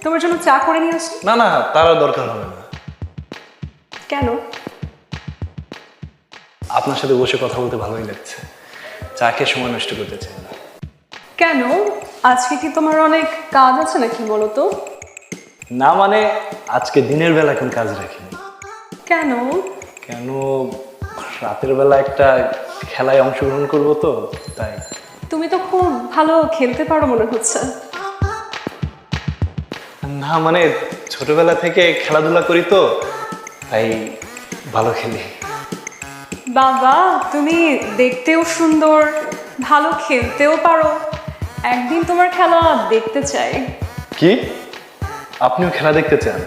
তোমার জন্য চা করে নিয়ে আসি। না না, তার আর দরকার হবে না। কেন? আপনার সাথে বসে কথা বলতে ভালোই লাগছে, চা খেয়ে সময় নষ্ট করতে চাই না। কেন, আজকে কি তোমার অনেক কাজ আছে নাকি বলো তো? না মানে, আজকে দিনের বেলা এখন কাজ রাখিনি। কেন? কেন, রাতের বেলা একটা খেলায় অংশগ্রহণ করব তো, তাই। তুমি তো খুব ভালো খেলতে পারো মনে হচ্ছে। না মানে, ছোটবেলা থেকে খেলাধুলা করি তো, তাই ভালো খেলি। বাবা, তুমি দেখতেও সুন্দর, ভালো খেলতেও পারো। একদিন তোমার খেলা দেখতে চাই। কি, আপনিও খেলা দেখতে চান?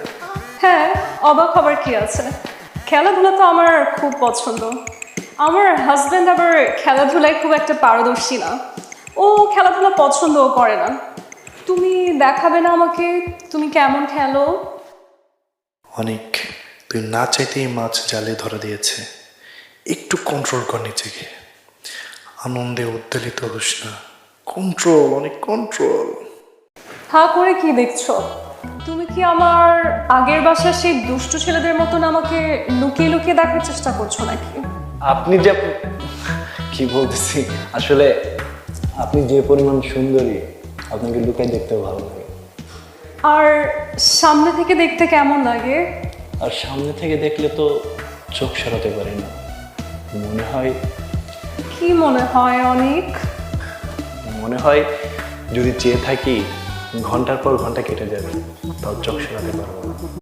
হ্যাঁ, অবাক হবার কি আছে, খেলাধুলা তো আমার খুব পছন্দ। আমার হাজব্যান্ড আবার খেলাধুলায় খুব একটা পারদর্শী না, ও খেলাধুলা পছন্দও করে না। তুমি দেখাবে না আমাকে তুমি কেমন খেলো? অনেক, তুই না চাইতেই মাছ জালে ধরা দিয়েছে। একটু কন্ট্রোল কর নিজেকে, আনন্দে উদ্বেলিত হোস না। কন্ট্রোল, অনেক কন্ট্রোল। হা করে কি দেখছো? তুমি কি আমার আগের বাসার সেই দুষ্টু ছেলেদের মতন আমাকে লুকিয়ে লুকিয়ে দেখার চেষ্টা করছো নাকি? আপনি যে, কি বলতেছি আসলে, আপনি যে পরিমাণ সুন্দরী, আপনাকে লুকাই দেখতেও ভালো লাগে। আর সামনে থেকে দেখতে কেমন লাগে? আর সামনে থেকে দেখলে তো চোখ সরাতে পারি না, মনে হয়। কি মনে হয় অনেক? মনে হয় যদি চেয়ে থাকি ঘন্টার পর ঘন্টা কেটে যাবে, তাও চোখ সরাতে পারবো না।